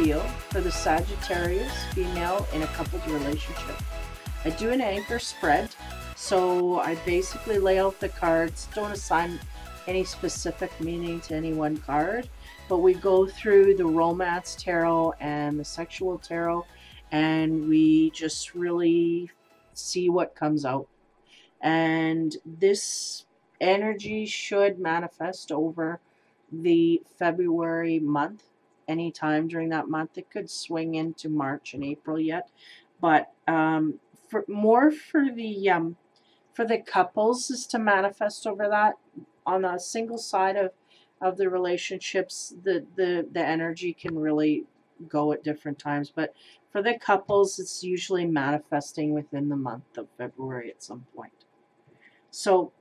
video for the Sagittarius female in a couples relationship. I do an anchor spread, so I basically lay out the cards, don't assign any specific meaning to any one card, but we go through the romance tarot and the sexual tarot, and we just really see what comes out. And this energy should manifest over the February month. Anytime during that month. It could swing into March and April yet, but for the couples is to manifest over that. On a single side of the relationships, the energy can really go at different times, but for the couples, it's usually manifesting within the month of February at some point. So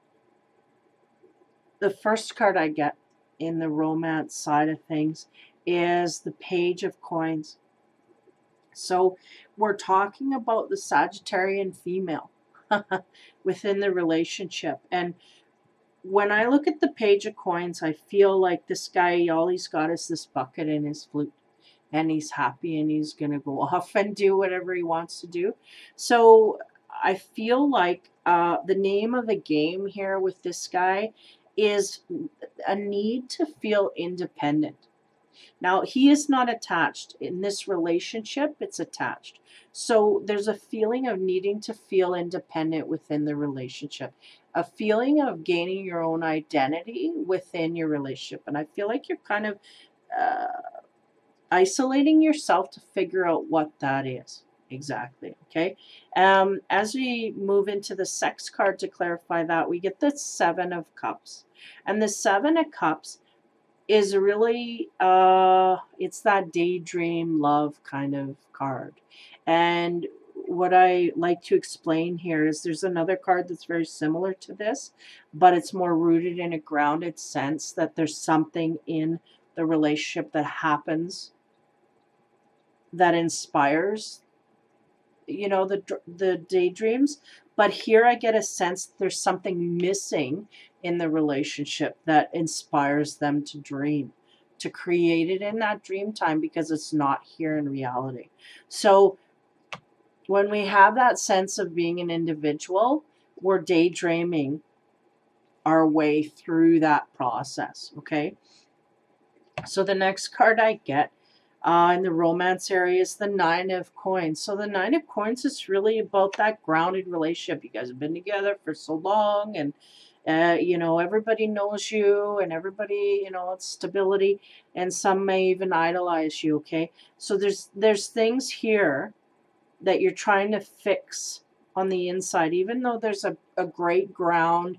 the first card I get in the romance side of things is the Page of Coins. So we're talking about the Sagittarian female within the relationship. And when I look at the Page of Coins, I feel like this guy, all he's got is this bucket and his flute. And he's happy and he's going to go off and do whatever he wants to do. So I feel like the name of the game here with this guy is a need to feel independent. Now, he is not attached. In this relationship, it's attached. So there's a feeling of needing to feel independent within the relationship. A feeling of gaining your own identity within your relationship. And I feel like you're kind of isolating yourself to figure out what that is. Exactly. Okay. As we move into the sex card to clarify that, we get the Seven of Cups. And the Seven of Cups is really, it's that daydream love kind of card. And what I like to explain here is there's another card that's very similar to this, but it's more rooted in a grounded sense that there's something in the relationship that happens that inspires, you know, the daydreams. But here I get a sense there's something missing in the relationship that inspires them to dream, to create it in that dream time, because it's not here in reality. So when we have that sense of being an individual, we're daydreaming our way through that process. Okay. So the next card I get in the romance area is the Nine of Coins. So the Nine of Coins is really about that grounded relationship. You guys have been together for so long, and you know, everybody knows you, and everybody, you know, it's stability, and some may even idolize you. Okay, so there's things here that you're trying to fix on the inside, even though there's a great ground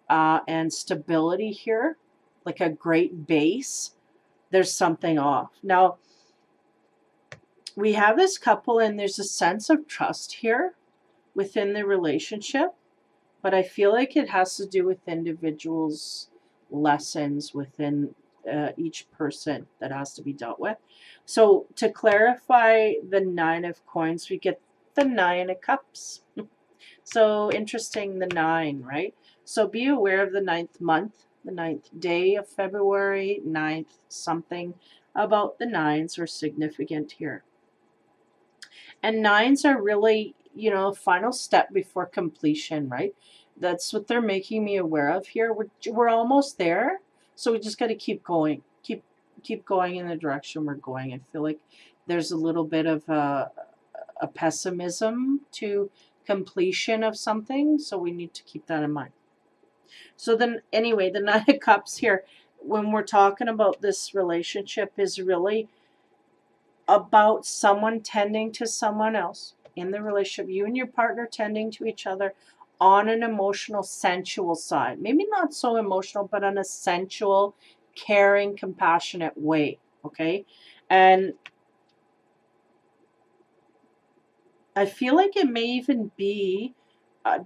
and stability here, like a great base. There's something off. Now, we have this couple and there's a sense of trust here within the relationship, but I feel like it has to do with individuals' lessons within each person that has to be dealt with. So to clarify the Nine of Coins, we get the Nine of Cups. So interesting, the nine, right? So be aware of the 9th month, the 9th day of February, 9th something about the nines are significant here. And nines are really, you know, final step before completion, right? That's what they're making me aware of here. We're almost there, so we just got to keep going, keep going in the direction we're going. I feel like there's a little bit of a pessimism to completion of something, so we need to keep that in mind. So then, anyway, the Nine of Cups here, when we're talking about this relationship, is really about someone tending to someone else in the relationship, you and your partner tending to each other on an emotional, sensual side. Maybe not so emotional, but on a sensual, caring, compassionate way, okay? And I feel like it may even be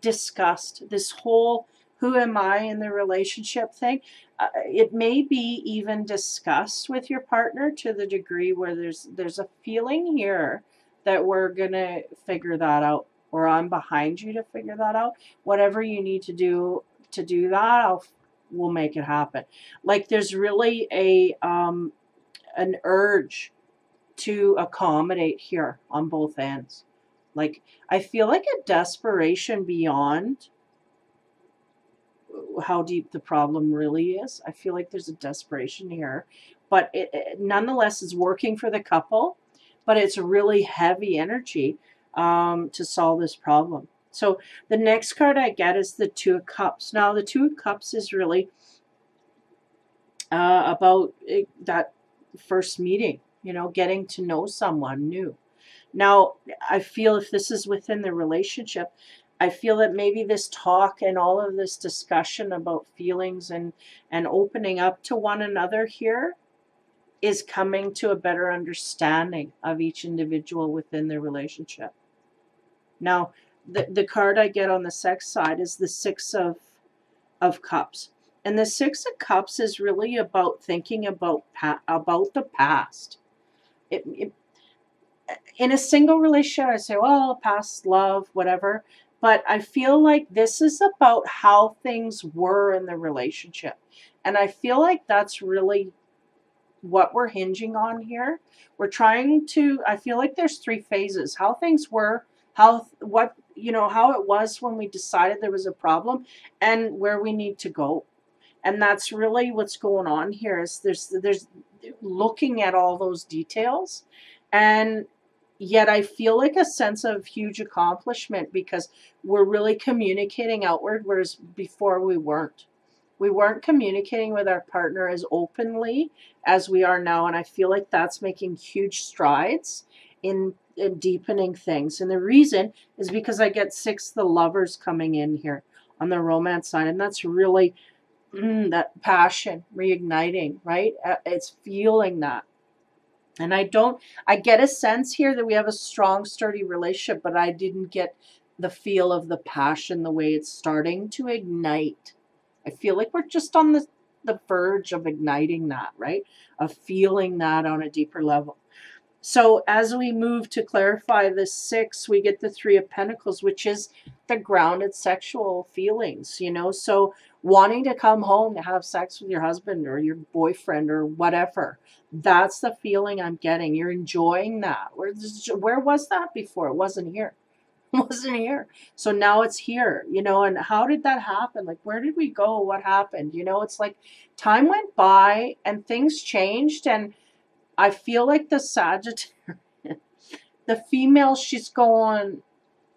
discussed, this whole who am I in the relationship thing. It may be even discussed with your partner to the degree where there's a feeling here that we're going to figure that out, or I'm behind you to figure that out. Whatever you need to do that, we'll make it happen. Like there's really an urge to accommodate here on both ends. Like, I feel like a desperation beyond how deep the problem really is. I feel like there's a desperation here, but it nonetheless is working for the couple, but it's really heavy energy to solve this problem. So the next card I get is the Two of Cups. Now, the Two of Cups is really about that first meeting, you know, getting to know someone new. Now, I feel if this is within the relationship, I feel that maybe this talk and all of this discussion about feelings and opening up to one another here is coming to a better understanding of each individual within the relationship. Now, the card I get on the sex side is the Six of Cups. And the Six of Cups is really about thinking about the past. In a single relationship, I say, well, past love, whatever. But I feel like this is about how things were in the relationship. And I feel like that's really what we're hinging on here. We're trying to, I feel like there's three phases: how things were, how it was when we decided there was a problem, and where we need to go. And that's really what's going on here. Is there's looking at all those details, and yet I feel like a sense of huge accomplishment because we're really communicating outward, whereas before we weren't. We weren't communicating with our partner as openly as we are now, and I feel like that's making huge strides in deepening things. And the reason is because I get Six the Lovers coming in here on the romance side, and that's really that passion reigniting, right? It's feeling that. And I get a sense here that we have a strong, sturdy relationship, but I didn't get the feel of the passion the way it's starting to ignite. I feel like we're just on the verge of igniting that, right? Of feeling that on a deeper level. So as we move to clarify the Six, we get the Three of Pentacles, which is the grounded sexual feelings, you know. So wanting to come home to have sex with your husband or your boyfriend or whatever, that's the feeling I'm getting. You're enjoying that. Where was that before? It wasn't here. It wasn't here. So now it's here, you know. And how did that happen? Like, where did we go? What happened? You know, it's like time went by and things changed. And I feel like the Sagittarius, the female, she's going,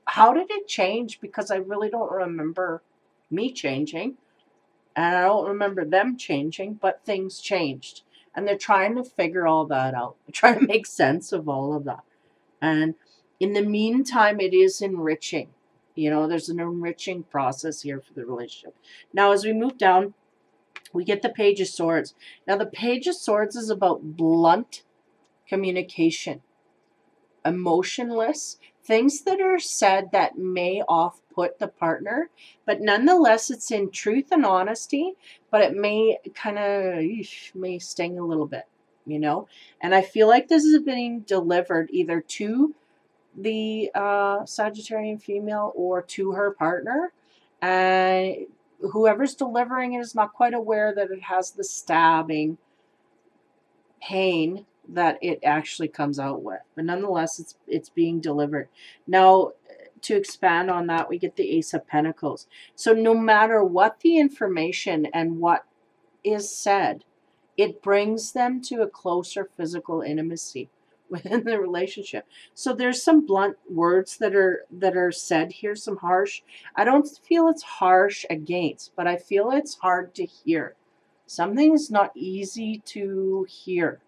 how did it change? Because I really don't remember me changing. And I don't remember them changing, but things changed. And they're trying to figure all that out. They're trying to make sense of all of that. And in the meantime, it is enriching. You know, there's an enriching process here for the relationship. Now, as we move down, we get the Page of Swords. Now, the Page of Swords is about blunt communication, emotionless, things that are said that may off-put the partner, but nonetheless, it's in truth and honesty, but it may kind of, may sting a little bit, you know? And I feel like this is being delivered either to the Sagittarian female or to her partner, and whoever's delivering it is not quite aware that it has the stabbing pain that it actually comes out with, but nonetheless it's being delivered. Now, to expand on that, we get the Ace of Pentacles. So no matter what the information and what is said, it brings them to a closer physical intimacy within the relationship. So there's some blunt words that are said here, some harsh. I don't feel it's harsh against, but I feel it's hard to hear. Something is not easy to hear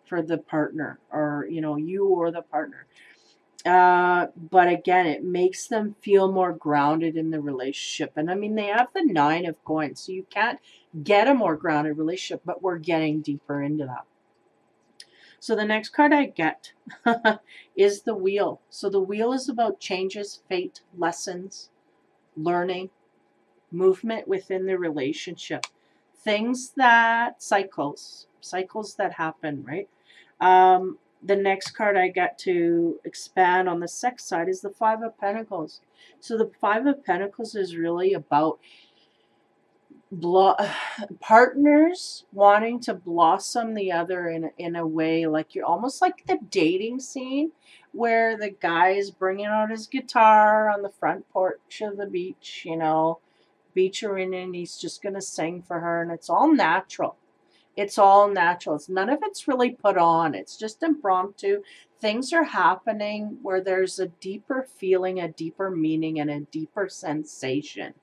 for the partner, or you know, you or the partner. But again, it makes them feel more grounded in the relationship. And I mean, they have the Nine of Coins, so you can't get a more grounded relationship, but we're getting deeper into that. So the next card I get is the Wheel. So the Wheel is about changes, fate, lessons, learning, movement within the relationship. Things that, cycles that happen, right? The next card I get to expand on the sex side is the Five of Pentacles. So the Five of Pentacles is really about blo- partners wanting to blossom the other in a way, like you're almost like the dating scene where the guy is bringing out his guitar on the front porch of the beach, beach arena, and he's just going to sing for her, and it's all natural. It's all natural. It's none of it's really put on. It's just impromptu. Things are happening where there's a deeper feeling, a deeper meaning, and a deeper sensation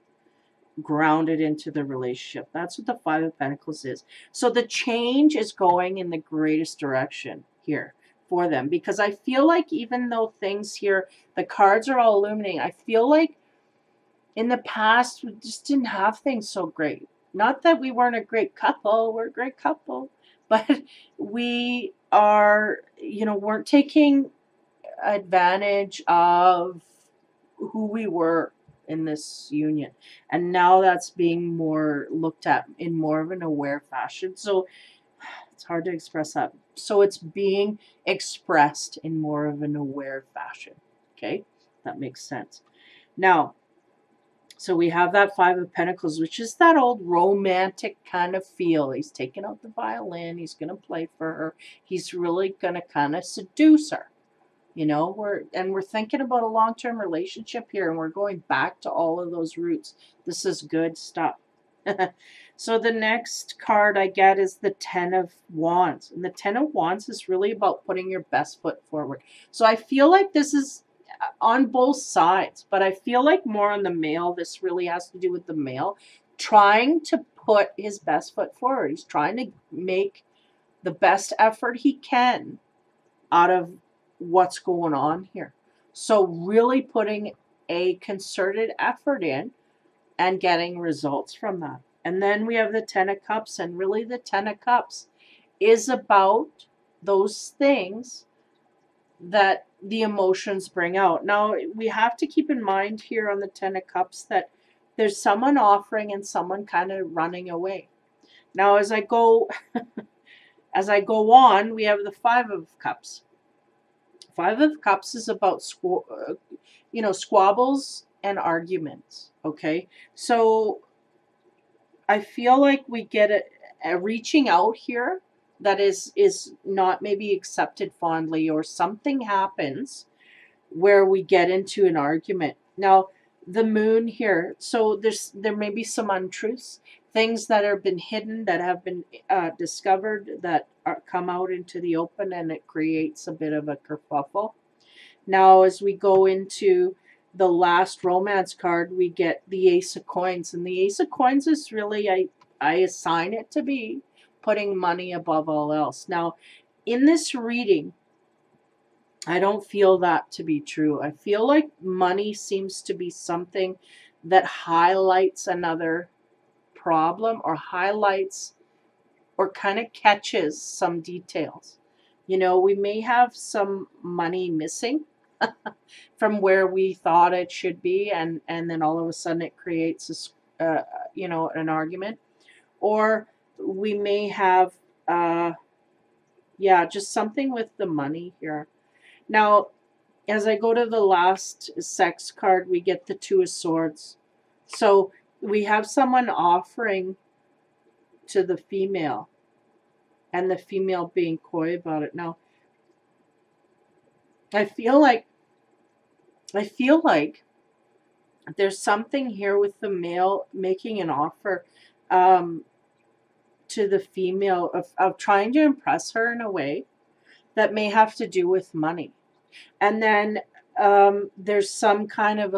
grounded into the relationship. That's what the Five of Pentacles is. So the change is going in the greatest direction here for them, because I feel like even though things here, the cards are all illuminating, I feel like in the past we just didn't have things so great. Not that we weren't a great couple, we're a great couple, but we are, weren't taking advantage of who we were in this union. And now that's being more looked at in more of an aware fashion. So it's hard to express that. So it's being expressed in more of an aware fashion. Okay, that makes sense. Now, so we have that Five of Pentacles, which is that old romantic kind of feel. He's taking out the violin. He's going to play for her. He's really going to kind of seduce her. We're thinking about a long-term relationship here, and we're going back to all of those roots. This is good stuff. So the next card I get is the Ten of Wands. And the Ten of Wands is really about putting your best foot forward. So I feel like this is on both sides, but I feel like more on the male. This really has to do with the male trying to put his best foot forward. He's trying to make the best effort he can out of what's going on here. So really putting a concerted effort in and getting results from that. And then we have the Ten of Cups, and really the Ten of Cups is about those things that the emotions bring out. Now, we have to keep in mind here on the Ten of Cups that there's someone offering and someone kind of running away. Now, as I go on, we have the Five of Cups. Five of Cups is about squabbles and arguments. Okay, so I feel like we get a reaching out here that is not maybe accepted fondly, or something happens where we get into an argument. Now, the moon here, so there may be some untruths, things that have been hidden, that have been discovered, that come out into the open, and it creates a bit of a kerfuffle. Now, as we go into the last romance card, we get the Ace of Coins. And the Ace of Coins is really, I assign it to be putting money above all else. Now, in this reading, I don't feel that to be true. I feel like money seems to be something that highlights another problem, or highlights or kind of catches some details. We may have some money missing from where we thought it should be, and then all of a sudden it creates an argument. Or we may have just something with the money here. Now, as I go to the last sex card, we get the Two of Swords. So we have someone offering to the female, and the female being coy about it. Now, I feel like there's something here with the male making an offer to the female of trying to impress her in a way that may have to do with money. And then there's some kind of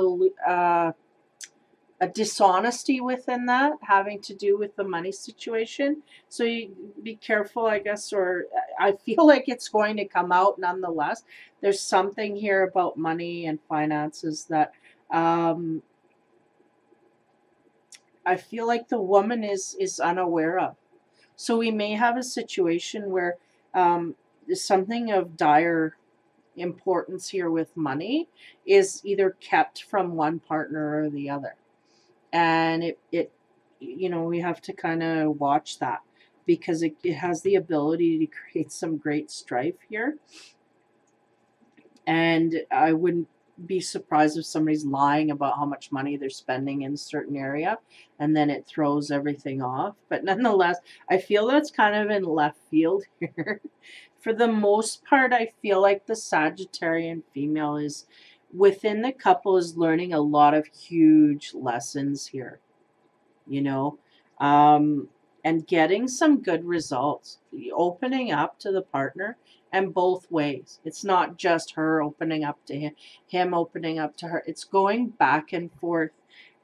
a dishonesty within that, having to do with the money situation. So you be careful, I guess, or I feel like it's going to come out nonetheless. There's something here about money and finances that I feel like the woman is unaware of. So we may have a situation where there's something of dire importance here with money is either kept from one partner or the other. And it we have to kind of watch that, because it has the ability to create some great strife here. And I wouldn't be surprised if somebody's lying about how much money they're spending in a certain area, and then it throws everything off. But nonetheless, I feel that's kind of in left field here. For the most part, I feel like the Sagittarian female is within the couple is learning a lot of huge lessons here, you know, um, and getting some good results, opening up to the partner and both ways. It's not just her opening up to him opening up to her. It's going back and forth.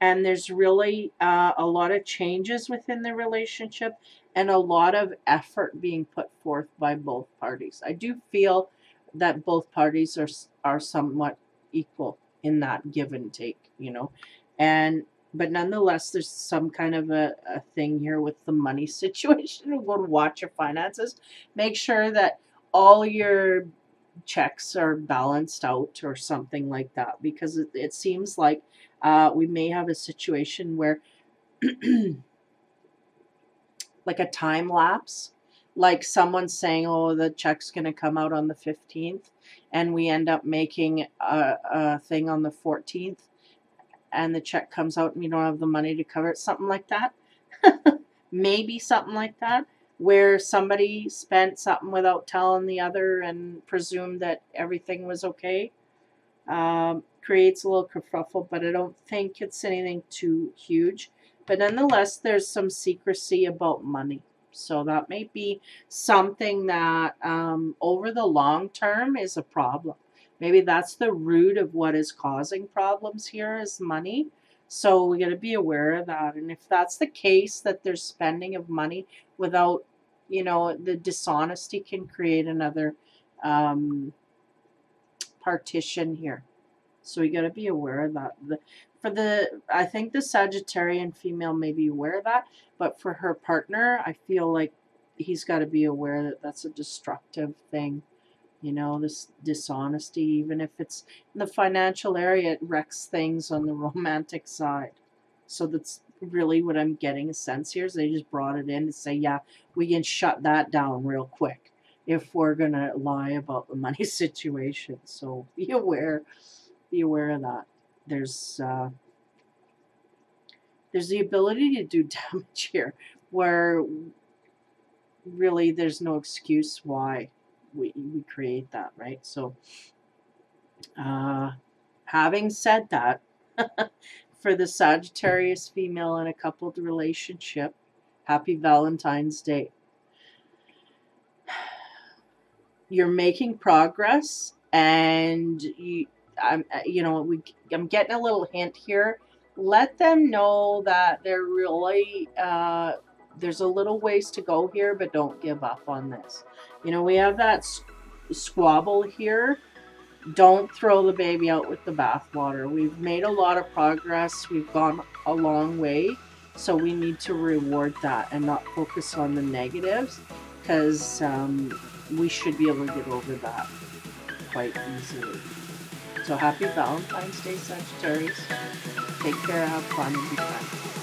And there's really a lot of changes within the relationship and a lot of effort being put forth by both parties. I do feel that both parties are somewhat equal in that give and take, you know. And but nonetheless, there's some kind of a thing here with the money situation. Go to watch your finances. Make sure that all your checks are balanced out or something like that, because it seems like we may have a situation where like a time lapse, like someone saying, oh, the check's going to come out on the 15th, and we end up making a thing on the 14th, and the check comes out and you don't have the money to cover it, something like that. Maybe something like that, where somebody spent something without telling the other and presumed that everything was okay. Creates a little kerfuffle, but I don't think it's anything too huge. But nonetheless, there's some secrecy about money. So that may be something that over the long term is a problem. Maybe that's the root of what is causing problems here is money. So we got to be aware of that. And if that's the case, that there's spending of money without, you know, the dishonesty can create another partition here. So we got to be aware of that. I think the Sagittarian female may be aware of that, but for her partner, I feel like he's got to be aware that that's a destructive thing. You know, this dishonesty, even if it's in the financial area, it wrecks things on the romantic side. So that's really what I'm getting a sense here is they just brought it in to say, yeah, we can shut that down real quick if we're going to lie about the money situation. So be aware of that. There's the ability to do damage here where really there's no excuse why we create that, right? So having said that, for the Sagittarius female in a coupled relationship, happy Valentine's Day. You're making progress, and I'm getting a little hint here. Let them know that they're really there's a little ways to go here, but don't give up on this. You know, we have that squabble here. Don't throw the baby out with the bathwater. We've made a lot of progress. We've gone a long way. So we need to reward that and not focus on the negatives, because we should be able to get over that quite easily. So happy Valentine's Day, Sagittarius. Take care, have fun, and be kind.